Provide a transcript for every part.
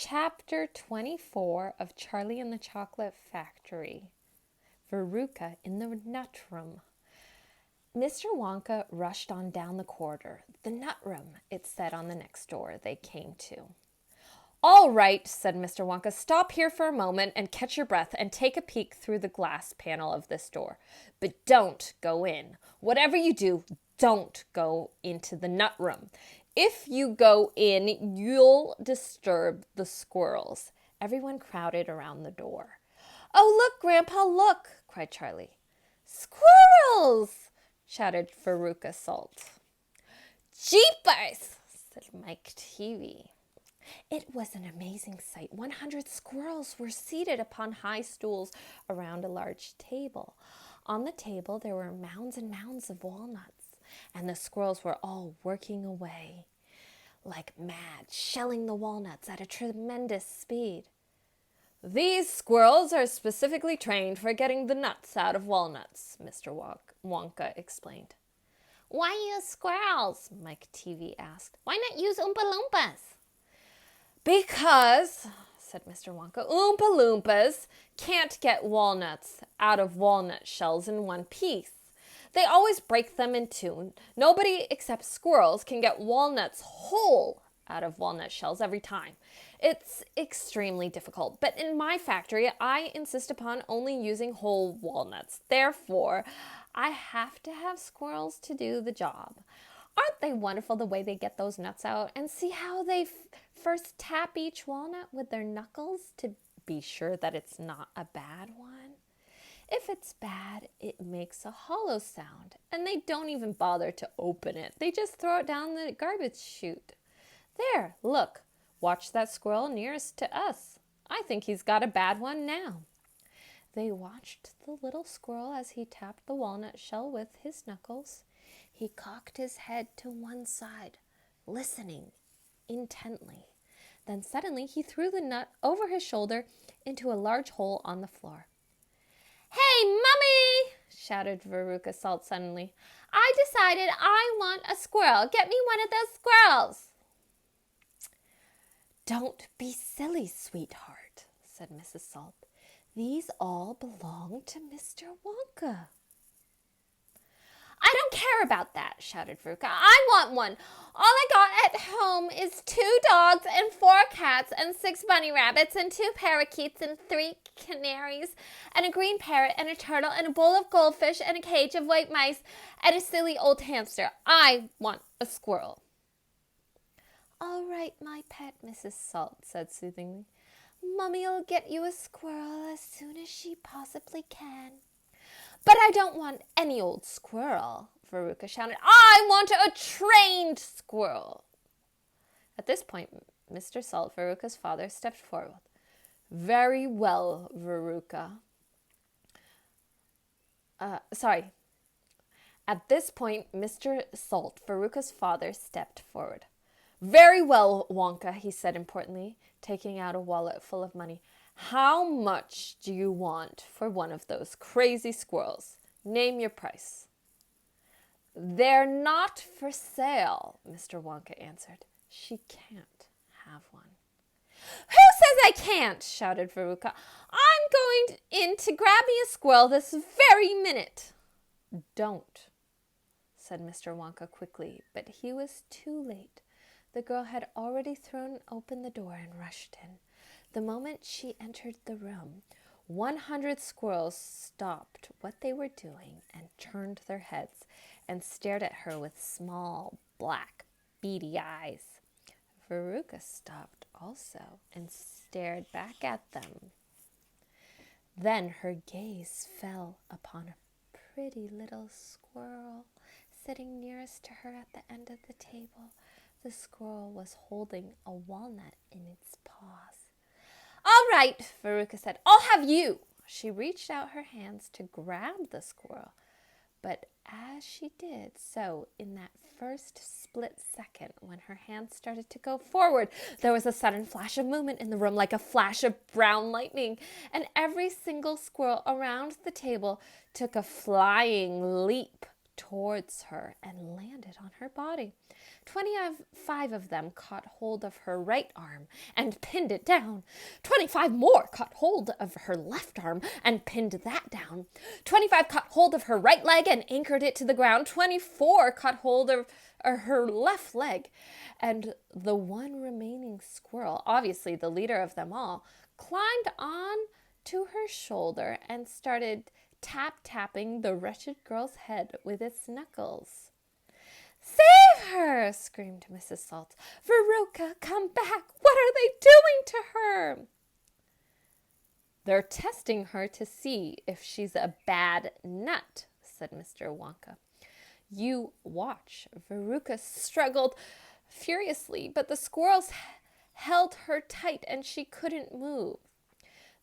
Chapter 24 of Charlie and the Chocolate Factory. Veruca in the Nut Room. Mr. Wonka rushed on down the corridor. The nut room, it said on the next door they came to. "All right," said Mr. Wonka, "stop here for a moment and catch your breath and take a peek through the glass panel of this door. But don't go in. Whatever you do, don't go into the nut room. If you go in, you'll disturb the squirrels." Everyone crowded around the door. "Oh, look, Grandpa, look!" cried Charlie. "Squirrels!" shouted Veruca Salt. "Jeepers!" said Mike TV. It was an amazing sight. 100 squirrels were seated upon high stools around a large table. On the table there were mounds and mounds of walnuts, and the squirrels were all working away like mad, shelling the walnuts at a tremendous speed. "These squirrels are specifically trained for getting the nuts out of walnuts," Mr. Wonka explained. "Why use squirrels?" Mike TV asked. "Why not use Oompa Loompas?" "Because," said Mr. Wonka, "Oompa Loompas can't get walnuts out of walnut shells in one piece. They always break them in two. Nobody except squirrels can get walnuts whole out of walnut shells every time. It's extremely difficult, but in my factory, I insist upon only using whole walnuts. Therefore, I have to have squirrels to do the job. Aren't they wonderful the way they get those nuts out? And see how they first tap each walnut with their knuckles to be sure that it's not a bad one? If it's bad, it makes a hollow sound, and they don't even bother to open it. They just throw it down the garbage chute. There, look, watch that squirrel nearest to us. I think he's got a bad one now." They watched the little squirrel as he tapped the walnut shell with his knuckles. He cocked his head to one side, listening intently. Then suddenly he threw the nut over his shoulder into a large hole on the floor. "Hey, Mummy!" shouted Veruca Salt suddenly. "I decided I want a squirrel. Get me one of those squirrels." "Don't be silly, sweetheart," said Mrs. Salt. "These all belong to Mr. Wonka." "I don't care about that," shouted Veruca. "I want one. All I got at home is 2 dogs and 4 cats and 6 bunny rabbits and 2 parakeets and 3 canaries and a green parrot and a turtle and a bowl of goldfish and a cage of white mice and a silly old hamster. I want a squirrel." "All right, my pet," Mrs. Salt said soothingly. "Mummy'll get you a squirrel as soon as she possibly can." "But I don't want any old squirrel," Veruca shouted. "I want a trained squirrel." At this point, Mr. Salt, Veruca's father, stepped forward. "Very well, Veruca." At this point, Mr. Salt, Veruca's father, stepped forward. "Very well, Wonka," he said importantly, taking out a wallet full of money. "How much do you want for one of those crazy squirrels? Name your price." "They're not for sale," Mr. Wonka answered. "She can't have one." "Who says I can't?" shouted Veruca. "I'm going in to grab me a squirrel this very minute." "Don't," said Mr. Wonka quickly, but he was too late. The girl had already thrown open the door and rushed in. The moment she entered the room, 100 squirrels stopped what they were doing and turned their heads and stared at her with small, black, beady eyes. Veruca stopped also and stared back at them. Then her gaze fell upon a pretty little squirrel sitting nearest to her at the end of the table. The squirrel was holding a walnut in its paws. "All right," Veruca said, "I'll have you." She reached out her hands to grab the squirrel, but as she did so, in that first split second when her hands started to go forward, there was a sudden flash of movement in the room like a flash of brown lightning, and every single squirrel around the table took a flying leap towards her and landed on her body. 25 of them caught hold of her right arm and pinned it down. 25 more caught hold of her left arm and pinned that down. 25 caught hold of her right leg and anchored it to the ground. 24 caught hold of her left leg. And the one remaining squirrel, obviously the leader of them all, climbed on to her shoulder and started tapping the wretched girl's head with its knuckles. "Save her!" screamed Mrs. Salt. "Veruca, come back! What are they doing to her?" "They're testing her to see if she's a bad nut," said Mr. Wonka. "You watch." Veruca struggled furiously, but the squirrels held her tight and she couldn't move.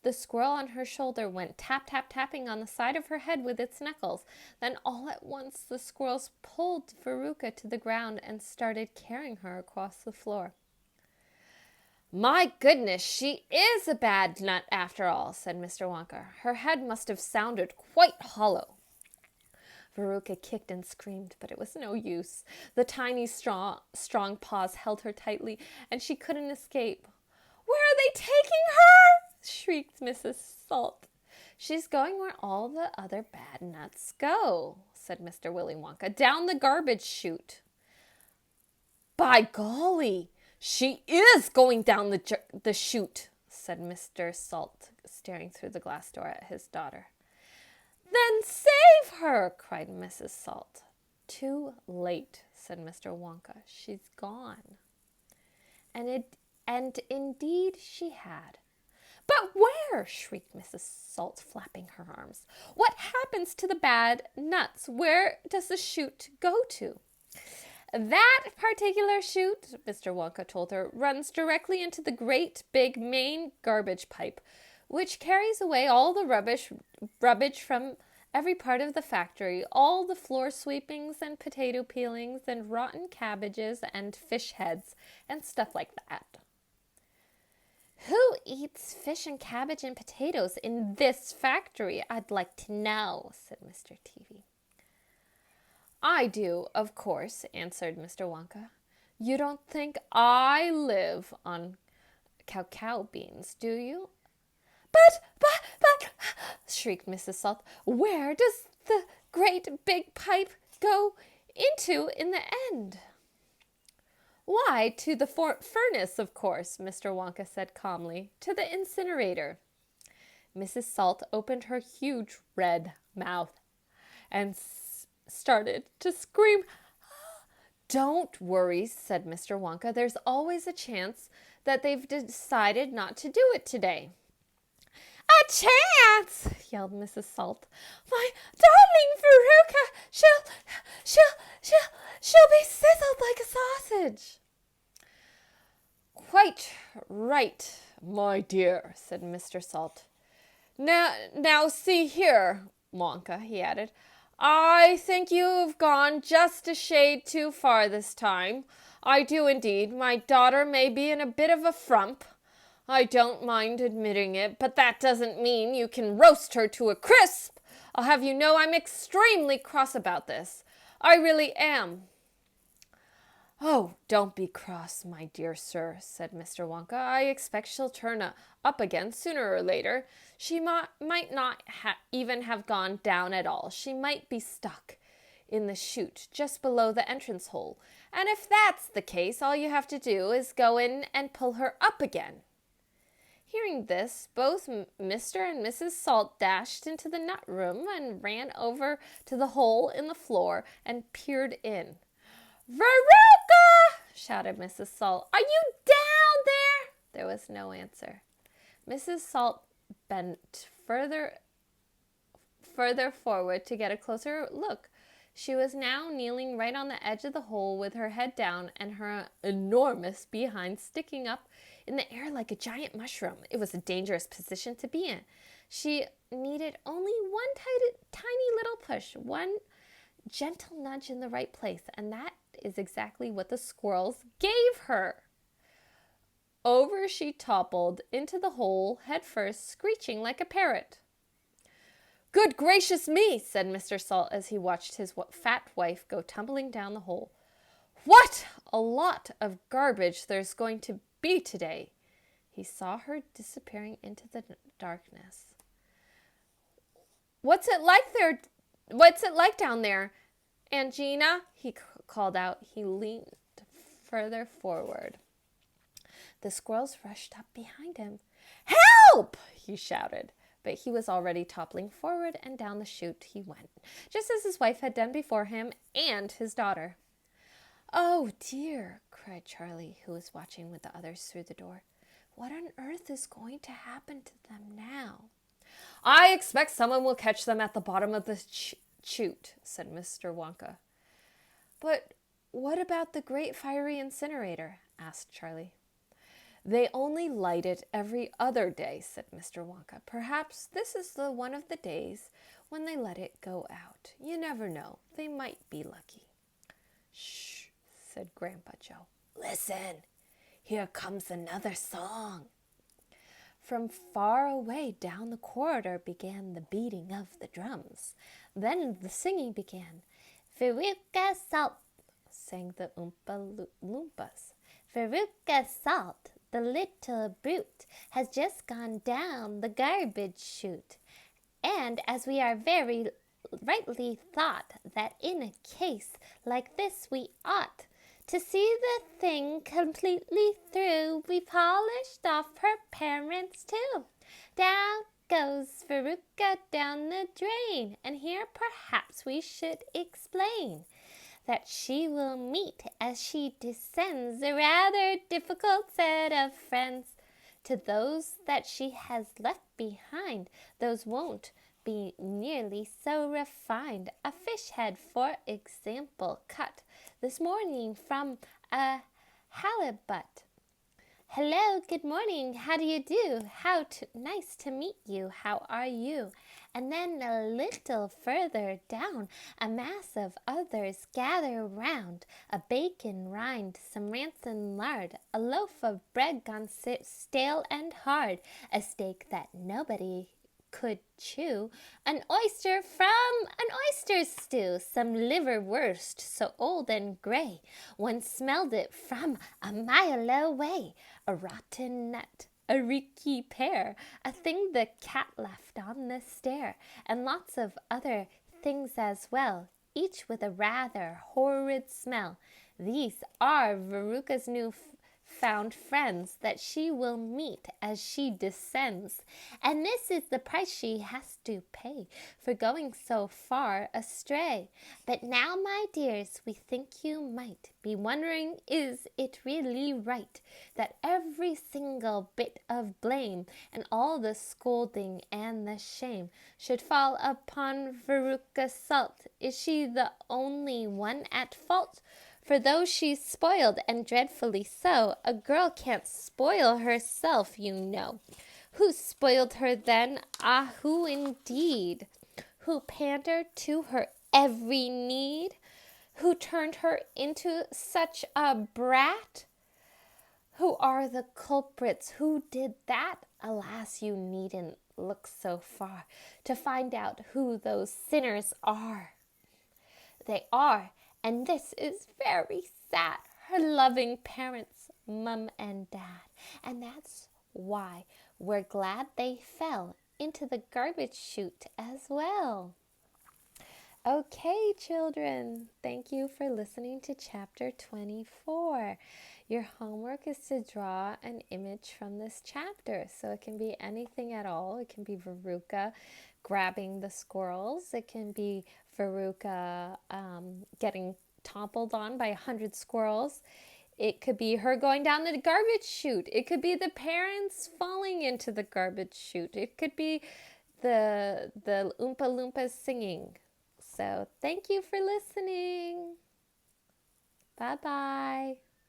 The squirrel on her shoulder went tapping on the side of her head with its knuckles. Then all at once the squirrels pulled Veruca to the ground and started carrying her across the floor. "My goodness, she is a bad nut after all," said Mr. Wonka. "Her head must have sounded quite hollow." Veruca kicked and screamed, but it was no use. The tiny, strong paws held her tightly, and she couldn't escape. "Where are they taking her?" shrieked Mrs. Salt. "She's going where all the other bad nuts go," said Mr. Willy Wonka, "down the garbage chute." "By golly, she is going down the chute," said Mr. Salt, staring through the glass door at his daughter. "Then save her!" cried Mrs. Salt. "Too late," said Mr. Wonka. "She's gone." And indeed she had. "But where?" shrieked Mrs. Salt, flapping her arms. "What happens to the bad nuts? Where does the chute go to?" "That particular chute," Mr. Wonka told her, "runs directly into the great big main garbage pipe, which carries away all the rubbish from every part of the factory, all the floor sweepings and potato peelings and rotten cabbages and fish heads and stuff like that." "Who eats fish and cabbage and potatoes in this factory, I'd like to know," said Mr. TV. "I do, of course," answered Mr. Wonka. "You don't think I live on cacao beans, do you?" But, shrieked Mrs. Salt, "where does the great big pipe go into in the end?" "Why, to the furnace, of course," Mr. Wonka said calmly. "To the incinerator." Mrs. Salt opened her huge red mouth and started to scream. "Don't worry," said Mr. Wonka. "There's always a chance that they've decided not to do it today." "A chance!" yelled Mrs. Salt. "My darling Veruca, she'll be sizzled like a sausage." "Quite right, my dear," said Mr. Salt. Now see here, Wonka," he added. "I think you've gone just a shade too far this time. I do indeed. My daughter may be in a bit of a frump. I don't mind admitting it, but that doesn't mean you can roast her to a crisp. I'll have you know I'm extremely cross about this. I really am." "Oh, don't be cross, my dear sir," said Mr. Wonka. "I expect she'll turn up again sooner or later. She might not even have gone down at all. She might be stuck in the chute just below the entrance hole. And if that's the case, all you have to do is go in and pull her up again." Hearing this, both Mr. and Mrs. Salt dashed into the nut room and ran over to the hole in the floor and peered in. "Veruca!" shouted Mrs. Salt. "Are you down there?" There was no answer. Mrs. Salt bent further forward to get a closer look. She was now kneeling right on the edge of the hole with her head down and her enormous behind sticking up in the air like a giant mushroom. It was a dangerous position to be in. She needed only one tiny little push, one gentle nudge in the right place, and that is exactly what the squirrels gave her. Over she toppled into the hole head first, screeching like a parrot. Good gracious me, said Mr. Salt as he watched his fat wife go tumbling down the hole. What a lot of garbage there's going to be today. He saw her disappearing into the darkness. What's it like down there, Aunt Gina? He called out. He leaned further forward. The squirrels rushed up behind him. Help! He shouted. But he was already toppling forward, and down the chute he went, just as his wife had done before him and his daughter. Oh, dear, cried Charlie, who was watching with the others through the door. What on earth is going to happen to them now? I expect someone will catch them at the bottom of the chute, said Mr. Wonka. But what about the great fiery incinerator? Asked Charlie. They only light it every other day, said Mr. Wonka. Perhaps this is one of the days when they let it go out. You never know. They might be lucky. Shh, said Grandpa Joe. Listen, here comes another song. From far away down the corridor began the beating of the drums. Then the singing began. Veruca Salt, sang the Oompa Loompas. Veruca Salt, the little brute, has just gone down the garbage chute. And as we are very rightly thought that in a case like this we ought to see the thing completely through, we polished off her parents too. Down goes Veruca down the drain, and here perhaps we should explain that she will meet as she descends a rather difficult set of friends. To those that she has left behind, those won't be nearly so refined. A fish head, for example, cut this morning from a halibut. Hello, good morning, how do you do? Nice to meet you, how are you? And then a little further down, a mass of others gather round, a bacon rind, some rancid lard, a loaf of bread gone stale and hard, a steak that nobody could chew, an oyster from an oyster stew, some liverwurst so old and gray, one smelled it from a mile away, a rotten nut, a reeky pear, a thing the cat left on the stair, and lots of other things as well, each with a rather horrid smell. These are Veruca's found friends that she will meet as she descends, and this is the price she has to pay for going so far astray. But now, my dears, we think you might be wondering, is it really right that every single bit of blame and all the scolding and the shame should fall upon Veruca Salt? Is she the only one at fault? For though she's spoiled, and dreadfully so, a girl can't spoil herself, you know. Who spoiled her then? Ah, who indeed? Who pandered to her every need? Who turned her into such a brat? Who are the culprits? Who did that? Alas, you needn't look so far to find out who those sinners are. They are, and this is very sad, her loving parents, Mum and Dad. And that's why we're glad they fell into the garbage chute as well. Okay, children, thank you for listening to chapter 24. Your homework is to draw an image from this chapter. So it can be anything at all. It can be Veruca grabbing the squirrels. It can be Veruca getting toppled on by 100 squirrels. It could be her going down the garbage chute. It could be the parents falling into the garbage chute. It could be the Oompa Loompas singing. So thank you for listening. Bye-bye.